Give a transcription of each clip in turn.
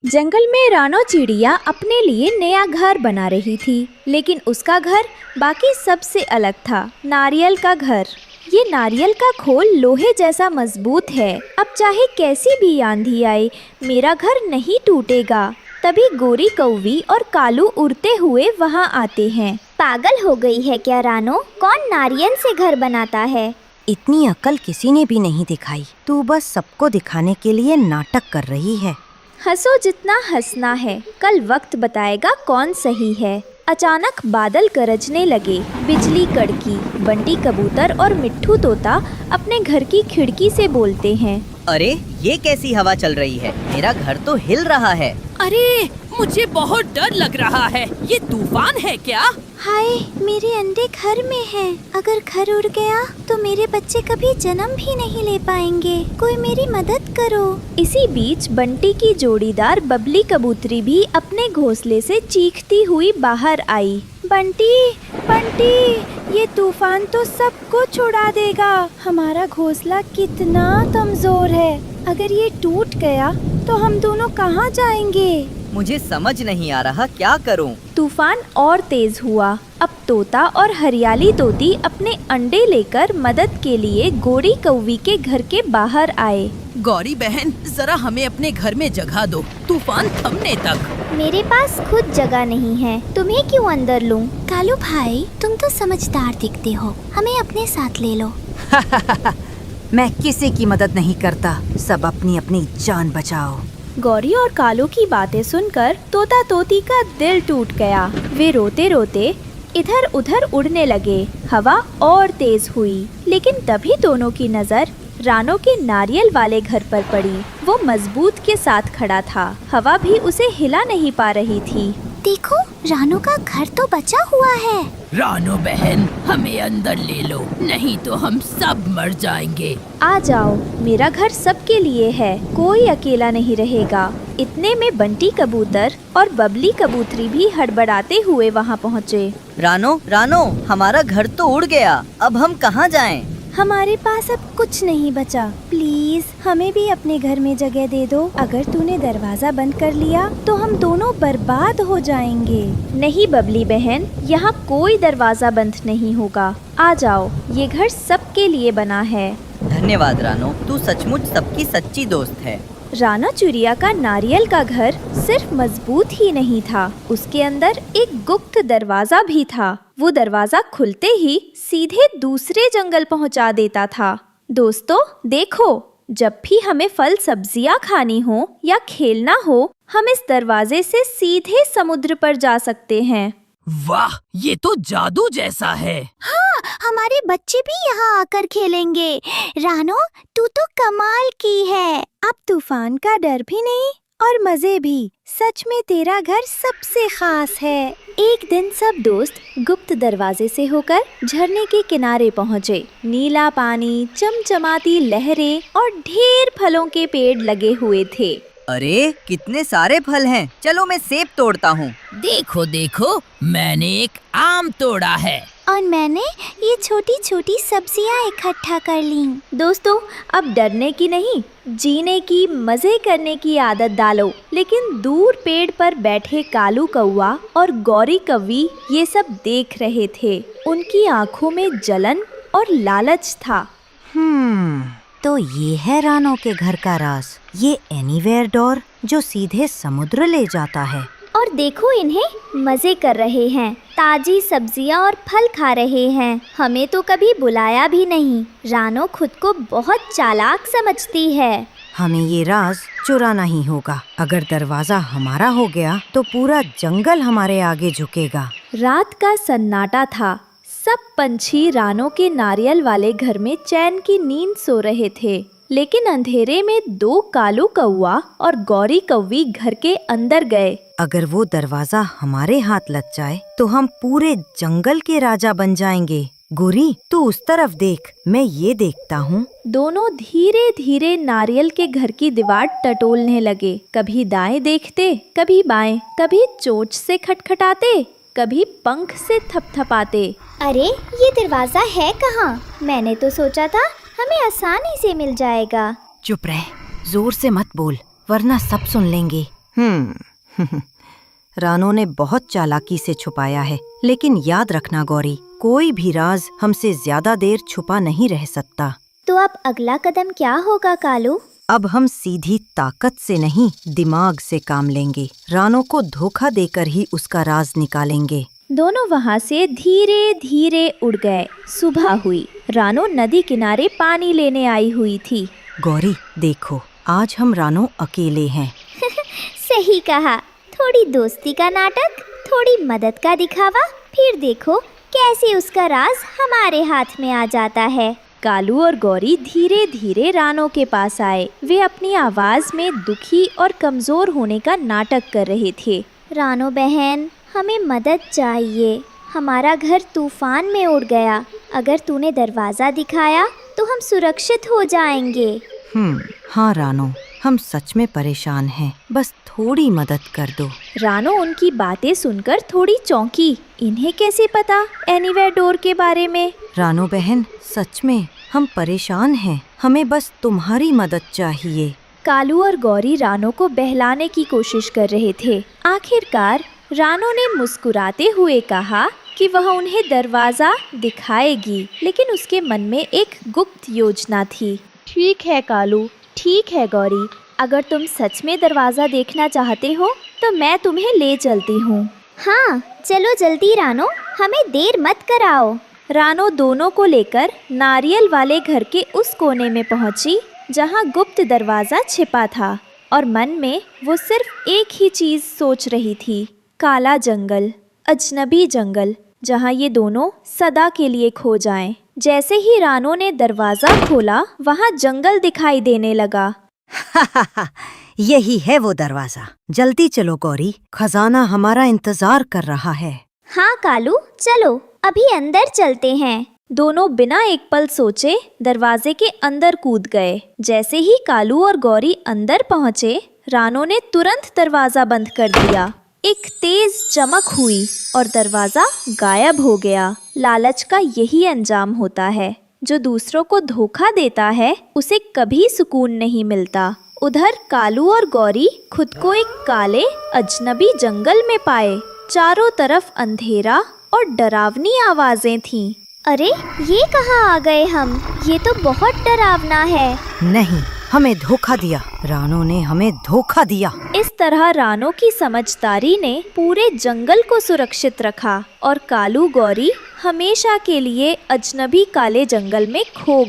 जंगल में रानो चिड़िया अपने लिए नया घर बना रही थी, लेकिन उसका घर बाकी सबसे अलग था। नारियल का घर। ये नारियल का खोल लोहे जैसा मजबूत है। अब चाहे कैसी भी आंधी आए, मेरा घर नहीं टूटेगा। तभी गोरी कौवी और कालू उड़ते हुए वहाँ आते हैं। पागल हो गई है क्या रानो? कौन नारियल से घर बनाता है? इतनी अकल किसी ने भी नहीं दिखाई। तू बस सबको दिखाने के लिए नाटक कर रही है। हंसो जितना हंसना है, कल वक्त बताएगा कौन सही है। अचानक बादल गरजने लगे, बिजली कड़की। बंटी कबूतर और मिट्ठू तोता अपने घर की खिड़की से बोलते हैं, अरे ये कैसी हवा चल रही है? मेरा घर तो हिल रहा है। अरे मुझे बहुत डर लग रहा है। ये तूफान है क्या? हाय, मेरे अंडे घर में हैं। अगर घर उड़ गया तो मेरे बच्चे कभी जन्म भी नहीं ले पाएंगे। कोई मेरी मदद करो। इसी बीच बंटी की जोड़ीदार बबली कबूतरी भी अपने घोंसले से चीखती हुई बाहर आई। बंटी, बंटी, ये तूफान तो सबको छुड़ा देगा। हमारा घोंसला कितना कमजोर है। अगर ये टूट गया तो हम दोनों कहाँ जाएंगे? मुझे समझ नहीं आ रहा क्या करूं। तूफान और तेज हुआ। अब तोता और हरियाली तोती अपने अंडे लेकर मदद के लिए गोरी कौवी के घर के बाहर आए। गौरी बहन, जरा हमें अपने घर में जगह दो, तूफान थमने तक। मेरे पास खुद जगह नहीं है, तुम्हें क्यों अंदर लूं? कालू भाई, तुम तो समझदार दिखते हो, हमें अपने साथ ले लो। मैं किसी की मदद नहीं करता, सब अपनी अपनी जान बचाओ। गौरी और कालू की बातें सुनकर तोता तोती का दिल टूट गया। वे रोते रोते इधर उधर उड़ने लगे। हवा और तेज हुई, लेकिन तभी दोनों की नजर रानो के नारियल वाले घर पर पड़ी। वो मजबूत के साथ खड़ा था, हवा भी उसे हिला नहीं पा रही थी। देखो, रानो का घर तो बचा हुआ है। रानो बहन, हमें अंदर ले लो, नहीं तो हम सब मर जाएंगे। आ जाओ, मेरा घर सबके लिए है, कोई अकेला नहीं रहेगा। इतने में बंटी कबूतर और बबली कबूतरी भी हड़बड़ाते हुए वहाँ पहुँचे। रानो, रानो, हमारा घर तो उड़ गया, अब हम कहाँ जाएं? हमारे पास अब कुछ नहीं बचा। प्लीज हमें भी अपने घर में जगह दे दो। अगर तूने दरवाजा बंद कर लिया तो हम दोनों बर्बाद हो जाएंगे। नहीं बबली बहन, यहाँ कोई दरवाजा बंद नहीं होगा। आ जाओ, ये घर सबके लिए बना है। धन्यवाद रानो, तू सचमुच सबकी सच्ची दोस्त है। रानो चिड़िया का नारियल का घर सिर्फ मजबूत ही नहीं था, उसके अंदर एक गुप्त दरवाजा भी था। वो दरवाजा खुलते ही सीधे दूसरे जंगल पहुंचा देता था। दोस्तों देखो, जब भी हमें फल सब्जियां खानी हो या खेलना हो, हम इस दरवाजे से सीधे समुद्र पर जा सकते हैं। वाह, ये तो जादू जैसा है। हाँ, हमारे बच्चे भी यहाँ आकर खेलेंगे। रानो, तू तो कमाल की है। अब तूफान का डर भी नहीं और मजे भी। सच में तेरा घर सबसे खास है। एक दिन सब दोस्त गुप्त दरवाजे से होकर झरने के किनारे पहुँचे। नीला पानी, चमचमाती लहरें और ढेर फलों के पेड़ लगे हुए थे। अरे कितने सारे फल हैं, चलो मैं सेब तोड़ता हूँ। देखो देखो, मैंने एक आम तोड़ा है। और मैंने ये छोटी छोटी सब्जियाँ इकट्ठा कर ली। दोस्तों, अब डरने की नहीं, जीने की, मजे करने की आदत डालो। लेकिन दूर पेड़ पर बैठे कालू कौवा और गौरी कौवी ये सब देख रहे थे। उनकी आंखों में जलन और लालच था। तो ये है रानो के घर का राज, ये एनीवेयर डोर जो सीधे समुद्र ले जाता है। और देखो, इन्हें मजे कर रहे हैं, ताजी सब्जियां और फल खा रहे हैं। हमें तो कभी बुलाया भी नहीं। रानो खुद को बहुत चालाक समझती है। हमें ये राज चुराना ही होगा। अगर दरवाजा हमारा हो गया तो पूरा जंगल हमारे आगे झुकेगा। रात का सन्नाटा था। सब पंछी रानो के नारियल वाले घर में चैन की नींद सो रहे थे, लेकिन अंधेरे में दो कालू कौवा और गौरी कौवी घर के अंदर गए। अगर वो दरवाजा हमारे हाथ लग जाए तो हम पूरे जंगल के राजा बन जाएंगे। गोरी, तू उस तरफ देख, मैं ये देखता हूँ। दोनों धीरे धीरे नारियल के घर की दीवार टटोलने लगे। कभी दाएं देखते, कभी बाएं, कभी चोंच से खटखटाते, कभी पंख से थपथपाते। अरे, ये दरवाजा है कहाँ? मैंने तो सोचा था हमें आसानी से मिल जाएगा। चुप रह, जोर से मत बोल, वरना सब सुन लेंगे। रानो ने बहुत चालाकी से छुपाया है, लेकिन याद रखना गौरी, कोई भी राज हमसे ज्यादा देर छुपा नहीं रह सकता। तो अब अगला कदम क्या होगा कालू? अब हम सीधी ताकत से नहीं, दिमाग से काम लेंगे। रानो को धोखा देकर ही उसका राज निकालेंगे। दोनों वहाँ से धीरे धीरे उड़ गए। सुबह हुई। रानो नदी किनारे पानी लेने आई हुई थी। गौरी देखो, आज हम रानो अकेले हैं। सही कहा, थोड़ी दोस्ती का नाटक, थोड़ी मदद का दिखावा, फिर देखो कैसे उसका राज हमारे हाथ में आ जाता है। कालू और गौरी धीरे धीरे रानो के पास आए। वे अपनी आवाज में दुखी और कमजोर होने का नाटक कर रहे थे। रानो बहन, हमें मदद चाहिए। हमारा घर तूफान में उड़ गया। अगर तूने दरवाज़ा दिखाया तो हम सुरक्षित हो जाएंगे। हाँ रानो, हम सच में परेशान हैं। बस थोड़ी मदद कर दो। रानो उनकी बातें सुनकर थोड़ी चौंकी। इन्हें कैसे पता एनीवेयर डोर के बारे में? रानो बहन, सच में हम परेशान हैं। हमें बस तुम्हारी मदद चाहिए। कालू और गौरी रानो को बहलाने की कोशिश कर रहे थे। आखिरकार रानो ने मुस्कुराते हुए कहा कि वह उन्हें दरवाज़ा दिखाएगी, लेकिन उसके मन में एक गुप्त योजना थी। ठीक है कालू, ठीक है गौरी, अगर तुम सच में दरवाज़ा देखना चाहते हो तो मैं तुम्हें ले चलती हूँ। हाँ चलो जल्दी रानो, हमें देर मत कराओ। रानो दोनों को लेकर नारियल वाले घर के उस कोने में पहुंची जहां गुप्त दरवाज़ा छिपा था, और मन में वो सिर्फ एक ही चीज़ सोच रही थी, काला जंगल, अजनबी जंगल, जहां ये दोनों सदा के लिए खो जाएं। जैसे ही रानो ने दरवाज़ा खोला, वहां जंगल दिखाई देने लगा। यही है वो दरवाजा। जल्दी चलो गौरी, खजाना हमारा इंतजार कर रहा है। हाँ कालू, चलो अभी अंदर चलते हैं। दोनों बिना एक पल सोचे दरवाजे के अंदर कूद गए। जैसे ही कालू और गौरी अंदर पहुंचे, रानो ने तुरंत दरवाजा बंद कर दिया। एक तेज चमक हुई और दरवाजा गायब हो गया। लालच का यही अंजाम होता है। जो दूसरों को धोखा देता है उसे कभी सुकून नहीं मिलता। उधर कालू और गौरी खुद को एक काले अजनबी जंगल में पाए। चारों तरफ अंधेरा और डरावनी आवाजें थीं। अरे ये कहाँ आ गए हम? ये तो बहुत डरावना है। नहीं, हमें धोखा दिया। रानो ने हमें धोखा दिया। इस तरह रानो की समझदारी ने पूरे जंगल को सुरक्षित रखा और कालू गौरी हमेशा के लिए अजनबी काले जंगल में खो।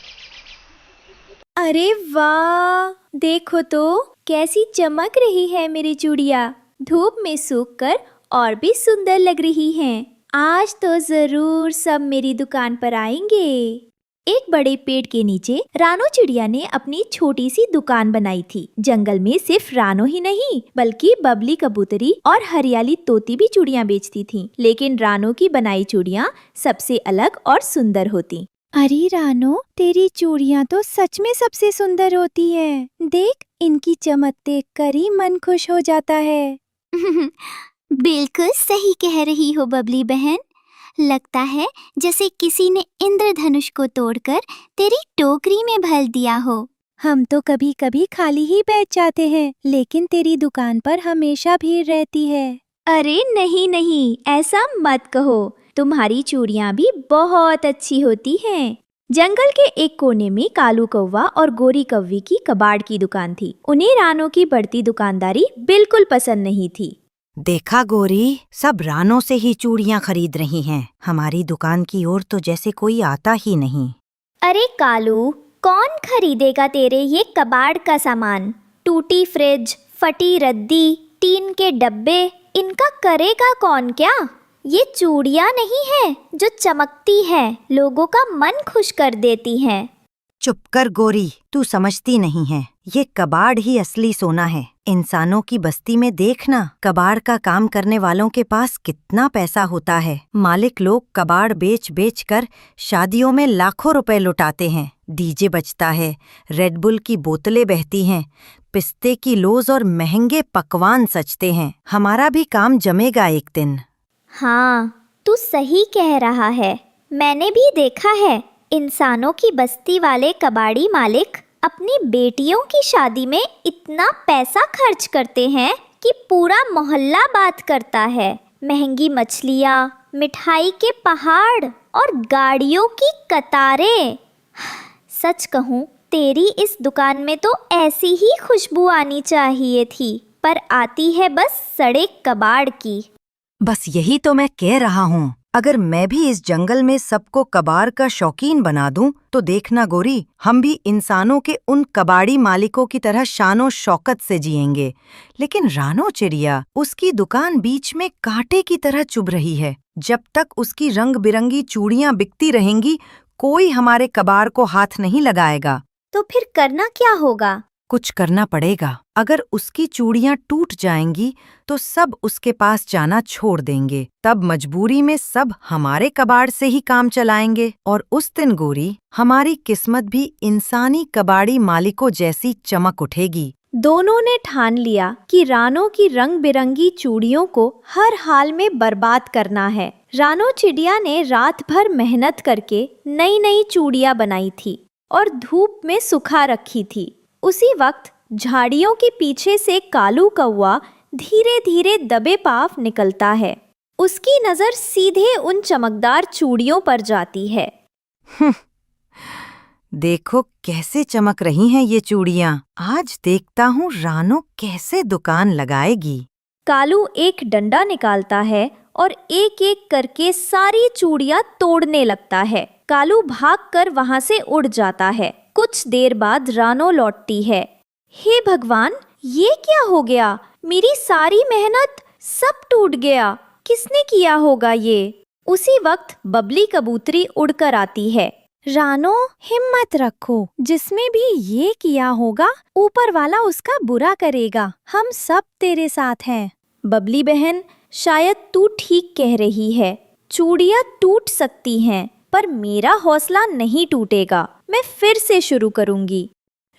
अरे वाह, देखो तो कैसी चमक रही है मेरी चूड़ियाँ। धूप में सूखकर और भी सुंदर लग रही हैं। आज तो जरूर सब मेरी दुकान पर आएंगे। एक बड़े पेड़ के नीचे रानो चिड़िया ने अपनी छोटी सी दुकान बनाई थी। जंगल में सिर्फ रानो ही नहीं बल्कि बबली कबूतरी और हरियाली तोती भी चूड़ियाँ बेचती थीं। लेकिन रानो की बनाई चूड़ियाँ सबसे अलग और सुंदर होती। अरे रानो, तेरी चूड़ियाँ तो सच में सबसे सुंदर होती हैं। देख, इनकी चमक देखकर ही मन खुश हो जाता है। बिल्कुल सही कह रही हो बबली बहन। लगता है जैसे किसी ने इंद्रधनुष को तोड़कर तेरी टोकरी में भर दिया हो। हम तो कभी कभी खाली ही बैठ जाते हैं, लेकिन तेरी दुकान पर हमेशा भीड़ रहती है। अरे नहीं नहीं, ऐसा मत कहो। तुम्हारी चूड़ियाँ भी बहुत अच्छी होती हैं। जंगल के एक कोने में कालू कौवा और गोरी कौवी की कबाड़ की दुकान थी। उन्हें रानो की बढ़ती दुकानदारी बिल्कुल पसंद नहीं थी। देखा गौरी, सब रानो से ही चूड़ियाँ खरीद रही हैं। हमारी दुकान की ओर तो जैसे कोई आता ही नहीं। अरे कालू, कौन खरीदेगा तेरे ये कबाड़ का सामान? टूटी फ्रिज, फटी रद्दी, टीन के डब्बे, इनका करेगा कौन क्या? ये चूड़ियाँ नहीं है जो चमकती है, लोगों का मन खुश कर देती हैं। चुप कर गोरी, तू समझती नहीं है। ये कबाड़ ही असली सोना है। इंसानों की बस्ती में देखना, कबाड़ का काम करने वालों के पास कितना पैसा होता है। मालिक लोग कबाड़ बेच बेच कर शादियों में लाखों रुपए लुटाते हैं। डीजे बजता है, रेड बुल की बोतलें बहती हैं, पिस्ते की लोज और महंगे पकवान सजते हैं। हमारा भी काम जमेगा एक दिन। हाँ, तू सही कह रहा है। मैंने भी देखा है, इंसानों की बस्ती वाले कबाड़ी मालिक अपनी बेटियों की शादी में इतना पैसा खर्च करते हैं कि पूरा मोहल्ला बात करता है। महंगी मछलियाँ, मिठाई के पहाड़ और गाड़ियों की कतारें। सच कहूँ, तेरी इस दुकान में तो ऐसी ही खुशबू आनी चाहिए थी, पर आती है बस सड़े कबाड़ की। बस यही तो मैं कह रहा हूँ। अगर मैं भी इस जंगल में सबको कबाड़ का शौकीन बना दूं, तो देखना गोरी, हम भी इंसानों के उन कबाड़ी मालिकों की तरह शानो शौकत से जिएंगे। लेकिन रानो चिड़िया, उसकी दुकान बीच में कांटे की तरह चुभ रही है। जब तक उसकी रंग बिरंगी चूड़ियां बिकती रहेंगी, कोई हमारे कबाड़ को हाथ नहीं लगाएगा। तो फिर करना क्या होगा? कुछ करना पड़ेगा। अगर उसकी चूड़ियां टूट जाएंगी तो सब उसके पास जाना छोड़ देंगे। तब मजबूरी में सब हमारे कबाड़ से ही काम चलाएंगे। और उस दिन गोरी, हमारी किस्मत भी इंसानी कबाड़ी मालिकों जैसी चमक उठेगी। दोनों ने ठान लिया कि रानो की रंग बिरंगी चूड़ियों को हर हाल में बर्बाद करना है। रानो चिड़िया ने रात भर मेहनत करके नई नई चूड़ियां बनाई थी और धूप में सुखा रखी थी। उसी वक्त झाड़ियों के पीछे से कालू कौवा धीरे धीरे दबे पांव निकलता है। उसकी नजर सीधे उन चमकदार चूड़ियों पर जाती है। देखो कैसे चमक रही हैं ये चूड़ियां। आज देखता हूँ रानो कैसे दुकान लगाएगी। कालू एक डंडा निकालता है और एक एक करके सारी चूड़ियां तोड़ने लगता है। कालू भागकर वहां से उड़ जाता है। कुछ देर बाद रानो लौटती है। हे भगवान, ये क्या हो गया? मेरी सारी मेहनत सब टूट गया। किसने किया होगा ये? उसी वक्त बबली कबूतरी उड़कर आती है। रानो, हिम्मत रखो। जिसमें भी ये किया होगा, ऊपर वाला उसका बुरा करेगा। हम सब तेरे साथ हैं। बबली बहन, शायद तू ठीक कह रही है। चूड़ियां टूट सकती हैं, पर मेरा हौसला नहीं टूटेगा। मैं फिर से शुरू करूंगी।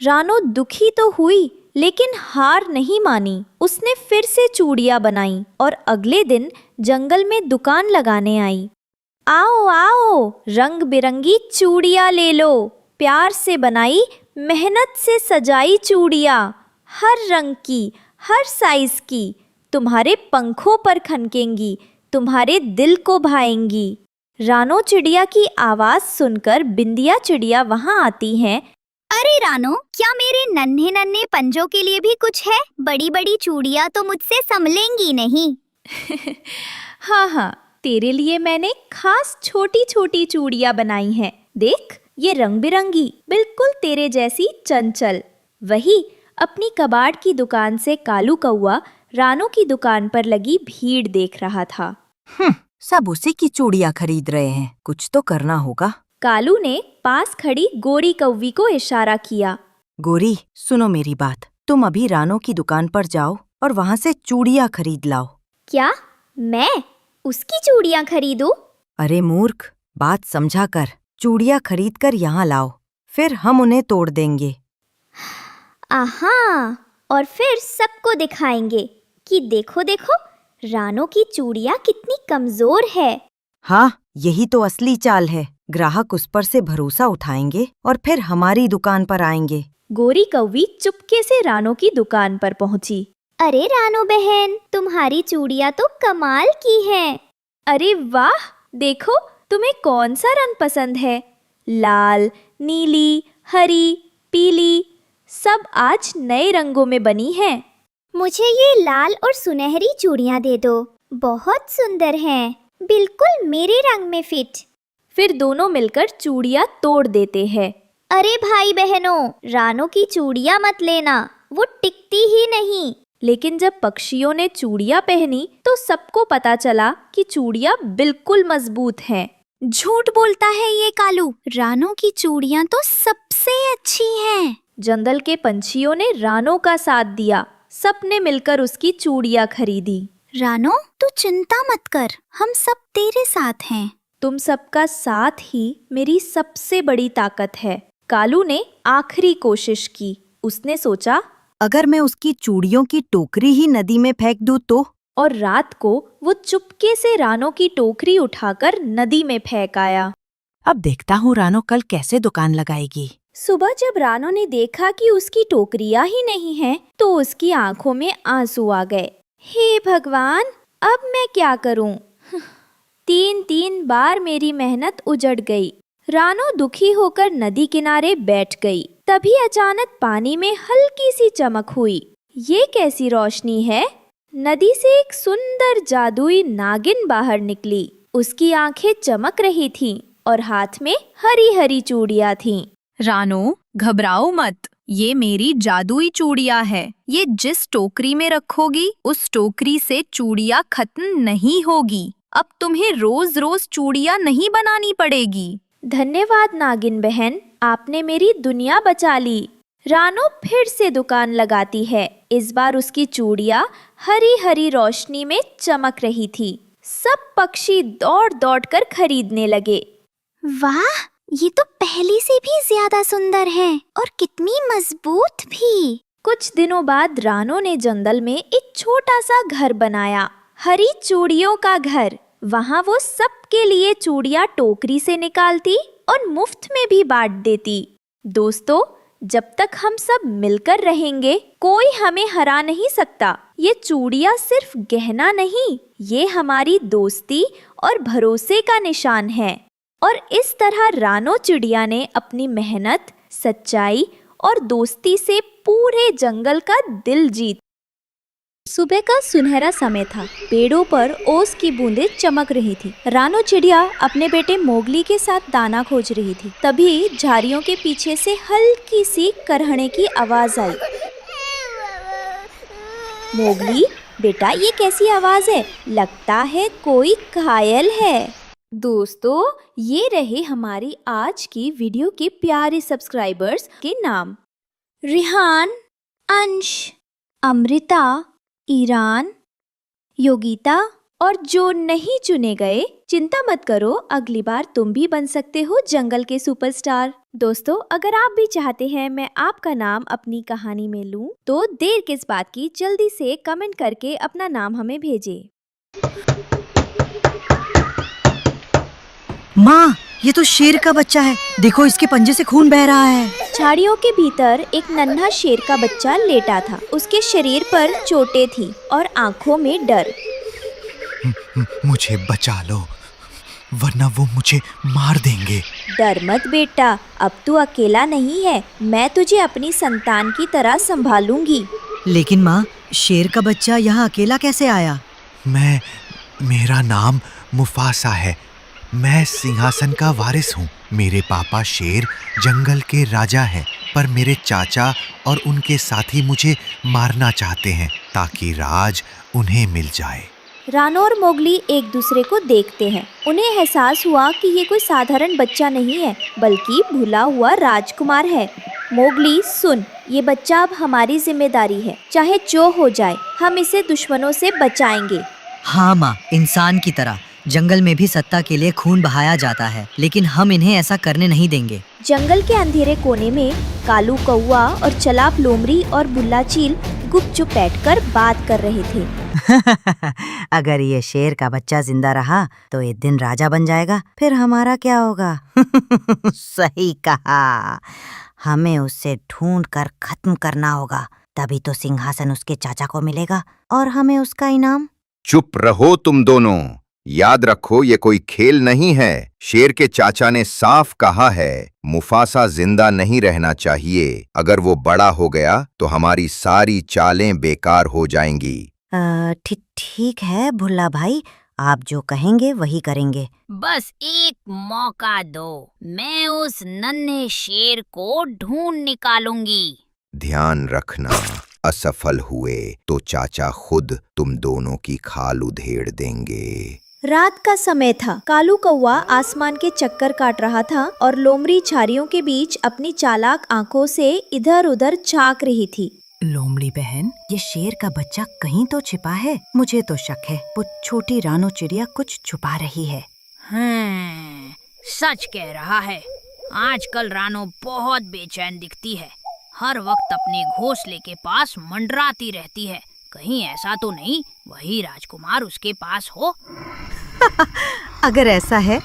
रानो दुखी तो हुई, लेकिन हार नहीं मानी। उसने फिर से चूड़ियां बनाई और अगले दिन जंगल में दुकान लगाने आई। आओ आओ, रंग बिरंगी चूड़ियां ले लो। प्यार से बनाई, मेहनत से सजाई चूड़ियां, हर रंग की, हर साइज की। तुम्हारे पंखों पर खनकेंगी, तुम्हारे दिल को भाएंगी। रानो चिड़िया की आवाज सुनकर बिंदिया चिड़िया वहां आती हैं। अरे रानो, क्या मेरे नन्हे नन्हे पंजों के लिए भी कुछ है? बड़ी बड़ी चूड़ियां तो मुझसे संभलेंगी नहीं। हाँ, तेरे लिए मैंने खास छोटी छोटी चूड़ियां बनाई हैं। देख, ये रंग बिरंगी, बिल्कुल तेरे जैसी चंचल। वही अपनी कबाड़ की दुकान से कालू कौवा रानो की दुकान पर लगी भीड़ देख रहा था। सब उसी की चूड़ियां खरीद रहे हैं। कुछ तो करना होगा। कालू ने पास खड़ी गोरी कौवी को इशारा किया। गोरी, सुनो मेरी बात। तुम अभी रानो की दुकान पर जाओ और वहाँ से चूड़ियां खरीद लाओ। क्या? मैं उसकी चूड़ियां खरीदूं? अरे मूर्ख, बात समझा कर। चूड़ियां खरीद कर यहाँ लाओ, फिर हम उन्हें तोड़ देंगे। आहा, और फिर सबको दिखाएंगे कि देखो देखो, रानो की चूड़ियां कितनी कमजोर है। हाँ, यही तो असली चाल है। ग्राहक उस पर से भरोसा उठाएंगे और फिर हमारी दुकान पर आएंगे। गोरी कौवी चुपके से रानो की दुकान पर पहुंची। अरे रानो बहन, तुम्हारी चूड़ियां तो कमाल की हैं। अरे वाह, देखो तुम्हें कौन सा रंग पसंद है? लाल, नीली, हरी, पीली, सब आज नए रंगों में बनी हैं। मुझे ये लाल और सुनहरी चूड़ियां दे दो। बहुत सुंदर हैं, बिल्कुल मेरे रंग में फिट। फिर दोनों मिलकर चूड़ियां तोड़ देते हैं। अरे भाई बहनों, रानो की चूड़ियां मत लेना, वो टिकती ही नहीं। लेकिन जब पक्षियों ने चूड़ियां पहनी तो सबको पता चला कि चूड़ियां बिल्कुल मजबूत हैं। झूठ बोलता है ये कालू, रानो की चूड़ियां तो सबसे अच्छी हैं। जंगल के पंछियों ने रानो का साथ दिया। सबने मिलकर उसकी चूड़ियां खरीदी। रानो, तू चिंता मत कर, हम सब तेरे साथ हैं। तुम सबका साथ ही मेरी सबसे बड़ी ताकत है। कालू ने आखिरी कोशिश की। उसने सोचा, अगर मैं उसकी चूड़ियों की टोकरी ही नदी में फेंक दूं तो? और रात को वो चुपके से रानो की टोकरी उठाकर नदी में फेंक आया। अब देखता हूँ रानो कल कैसे दुकान लगाएगी। सुबह जब रानो ने देखा कि उसकी टोकरियां ही नहीं हैं, तो उसकी आंखों में आंसू आ गए। हे भगवान, अब मैं क्या करूं? 3 बार मेरी मेहनत उजड़ गई। रानो दुखी होकर नदी किनारे बैठ गई। तभी अचानक पानी में हल्की सी चमक हुई। ये कैसी रोशनी है? नदी से एक सुंदर जादुई नागिन बाहर निकली। उसकी आंखें चमक रही थीं और हाथ में हरी हरी चूड़ियां थीं। रानो, घबराओ मत, ये मेरी जादुई चूड़ियां है। ये जिस टोकरी में रखोगी उस टोकरी से चूड़ियां खत्म नहीं होगी। अब तुम्हें रोज रोज चूड़ियां नहीं बनानी पड़ेगी। धन्यवाद नागिन बहन, आपने मेरी दुनिया बचा ली। रानो फिर से दुकान लगाती है। इस बार उसकी चूड़ियां हरी हरी रोशनी में चमक रही थी। सब पक्षी दौड़ दौड़ कर खरीदने लगे। वाह, ये तो पहले से भी ज्यादा सुंदर है और कितनी मजबूत भी। कुछ दिनों बाद रानो ने जंगल में एक छोटा सा घर बनाया, हरी चूड़ियों का घर। वहाँ वो सबके लिए चूड़ियाँ टोकरी से निकालती और मुफ्त में भी बांट देती। दोस्तों, जब तक हम सब मिलकर रहेंगे, कोई हमें हरा नहीं सकता। ये चूड़ियाँ सिर्फ गहना नहीं, ये हमारी दोस्ती और भरोसे का निशान है। और इस तरह रानो चिड़िया ने अपनी मेहनत, सच्चाई और दोस्ती से पूरे जंगल का दिल जीत। सुबह का सुनहरा समय था। पेड़ों पर ओस की बूंदें चमक रही थी। रानो चिड़िया अपने बेटे मोगली के साथ दाना खोज रही थी। तभी झाड़ियों के पीछे से हल्की सी करहने की आवाज आई। मोगली, बेटा, ये कैसी आवाज है? लगता है कोई घायल है। दोस्तों, ये रहे हमारी आज की वीडियो के प्यारे सब्सक्राइबर्स के नाम। रिहान, अंश, अमृता, ईरान, योगिता और जो नहीं चुने गए, चिंता मत करो, अगली बार तुम भी बन सकते हो जंगल के सुपरस्टार। दोस्तों, अगर आप भी चाहते हैं मैं आपका नाम अपनी कहानी में लूं, तो देर किस बात की, जल्दी से कमेंट करके अपना नाम हमें भेजें। माँ, ये तो शेर का बच्चा है। देखो, इसके पंजे से खून बह रहा है। झाड़ियों के भीतर एक नन्हा शेर का बच्चा लेटा था। उसके शरीर पर चोटें थी और आंखों में डर। मुझे बचा लो, वरना वो मुझे मार देंगे। डर मत बेटा, अब तू अकेला नहीं है। मैं तुझे अपनी संतान की तरह संभालूंगी। लेकिन माँ, शेर का बच्चा यहाँ अकेला कैसे आया? मेरा नाम मुफासा है। मैं सिंहासन का वारिस हूँ। मेरे पापा शेर जंगल के राजा हैं, पर मेरे चाचा और उनके साथी मुझे मारना चाहते हैं ताकि राज उन्हें मिल जाए। रानो और मोगली एक दूसरे को देखते हैं। उन्हें एहसास हुआ कि ये कोई साधारण बच्चा नहीं है, बल्कि भूला हुआ राजकुमार है। मोगली, सुन, ये बच्चा अब हमारी जिम्मेदारी है। चाहे जो हो जाए, हम इसे दुश्मनों से बचाएंगे। हाँ माँ, इंसान की तरह जंगल में भी सत्ता के लिए खून बहाया जाता है, लेकिन हम इन्हें ऐसा करने नहीं देंगे। जंगल के अंधेरे कोने में कालू कौवा और चलाक लोमड़ी और बुल्ला चील गुपचुप बैठकर बात कर रहे थे। अगर ये शेर का बच्चा जिंदा रहा तो एक दिन राजा बन जाएगा, फिर हमारा क्या होगा? सही कहा, हमें उससे ढूंढ कर खत्म करना होगा, तभी तो सिंहासन उसके चाचा को मिलेगा और हमें उसका इनाम। चुप रहो तुम दोनों। याद रखो, ये कोई खेल नहीं है। शेर के चाचा ने साफ कहा है, मुफासा जिंदा नहीं रहना चाहिए। अगर वो बड़ा हो गया तो हमारी सारी चालें बेकार हो जाएंगी। ठीक है भुल्ला भाई, आप जो कहेंगे वही करेंगे। बस एक मौका दो, मैं उस नन्हे शेर को ढूंढ निकालूंगी। ध्यान रखना, असफल हुए तो चाचा खुद तुम दोनों की खाल उधेड़ देंगे। रात का समय था। कालू कौवा आसमान के चक्कर काट रहा था और लोमड़ी झाड़ियों के बीच अपनी चालाक आंखों से इधर उधर झांक रही थी। लोमड़ी बहन, ये शेर का बच्चा कहीं तो छिपा है। मुझे तो शक है वो छोटी रानो चिड़िया कुछ छुपा रही है। सच कह रहा है। आजकल रानो बहुत बेचैन दिखती है। हर वक्त अपने घोंसले के पास मंडराती रहती है। कहीं ऐसा तो नहीं वही राजकुमार उसके पास हो? अगर ऐसा है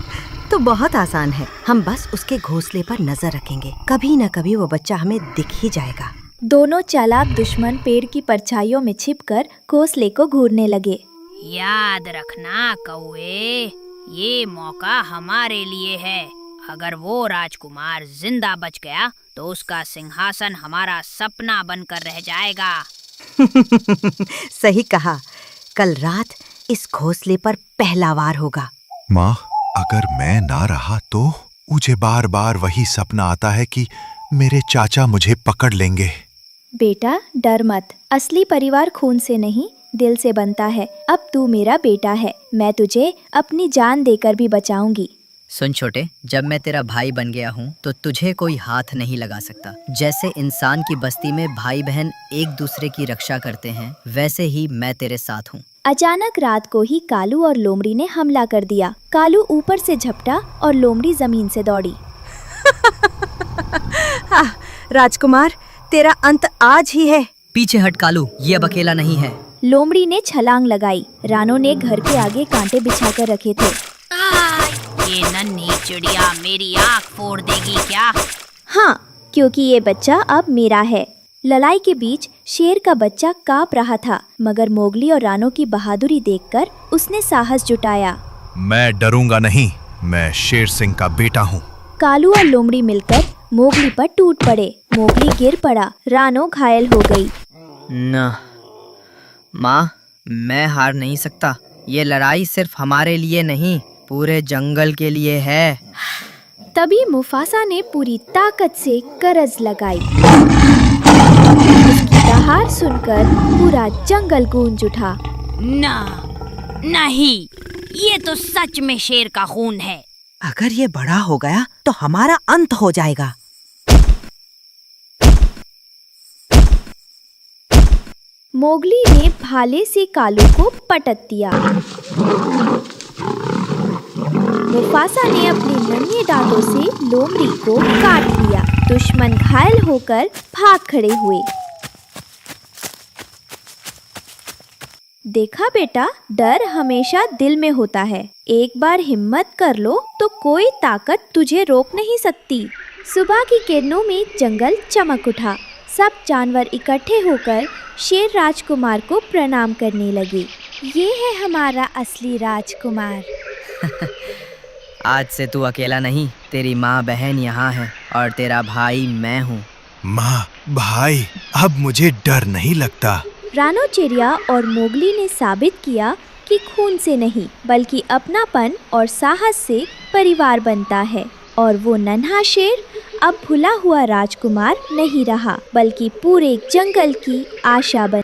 तो बहुत आसान है। हम बस उसके घोंसले पर नजर रखेंगे, कभी न कभी वो बच्चा हमें दिख ही जाएगा। दोनों चालाक दुश्मन पेड़ की परछाइयों में छिपकर घोंसले को घूरने लगे। याद रखना कौवे, ये मौका हमारे लिए है। अगर वो राजकुमार जिंदा बच गया तो उसका सिंहासन हमारा सपना बनकर रह जाएगा। सही कहा। कल रात इस घोंसले पर पहला वार होगा। माँ, अगर मैं ना रहा तो मुझे बार बार वही सपना आता है कि मेरे चाचा मुझे पकड़ लेंगे। बेटा डर मत, असली परिवार खून से नहीं दिल से बनता है। अब तू मेरा बेटा है, मैं तुझे अपनी जान देकर भी बचाऊंगी। सुन छोटे, जब मैं तेरा भाई बन गया हूँ तो तुझे कोई हाथ नहीं लगा सकता। जैसे इंसान की बस्ती में भाई बहन एक दूसरे की रक्षा करते हैं, वैसे ही मैं तेरे साथ हूँ। अचानक रात को ही कालू और लोमड़ी ने हमला कर दिया। कालू ऊपर से झपटा और लोमड़ी जमीन से दौड़ी। राजकुमार, तेरा अंत आज ही है। पीछे हट कालू, ये अब अकेला नहीं है। लोमड़ी ने छलांग लगाई। रानो ने घर के आगे कांटे बिछाकर रखे थे। ये नन्ही चिड़िया मेरी आँख फोड़ देगी क्या? हाँ, क्योंकि ये बच्चा अब मेरा है। लड़ाई के बीच शेर का बच्चा कांप रहा था, मगर मोगली और रानो की बहादुरी देखकर उसने साहस जुटाया। मैं डरूंगा नहीं, मैं शेर सिंह का बेटा हूँ। कालू और लोमड़ी मिलकर मोगली पर टूट पड़े। मोगली गिर पड़ा, रानो घायल हो गई। ना माँ, मैं हार नहीं सकता। ये लड़ाई सिर्फ हमारे लिए नहीं, पूरे जंगल के लिए है। तभी मुफासा ने पूरी ताकत से करज लगाई। उसकी दहाड़ सुनकर पूरा जंगल गूंज उठा। ना, नहीं, ये तो सच में शेर का खून है। अगर ये बड़ा हो गया तो हमारा अंत हो जाएगा। मोगली ने भाले से कालू को पटक दिया। मुफासा ने अपने नन्हे दांतों से लोमड़ी को काट लिया। दुश्मन घायल होकर भाग खड़े हुए। देखा बेटा, डर हमेशा दिल में होता है। एक बार हिम्मत कर लो तो कोई ताकत तुझे रोक नहीं सकती। सुबह की किरणों में जंगल चमक उठा। सब जानवर इकट्ठे होकर शेर राजकुमार को प्रणाम करने लगे। ये है हमारा असली राजकुमार। आज से तू अकेला नहीं, तेरी माँ बहन यहाँ है और तेरा भाई मैं हूँ। माँ, भाई, अब मुझे डर नहीं लगता। रानो चिड़िया और मोगली ने साबित किया कि खून से नहीं बल्कि अपनापन और साहस से परिवार बनता है। और वो नन्हा शेर अब भुला हुआ राजकुमार नहीं रहा, बल्कि पूरे जंगल की आशा बन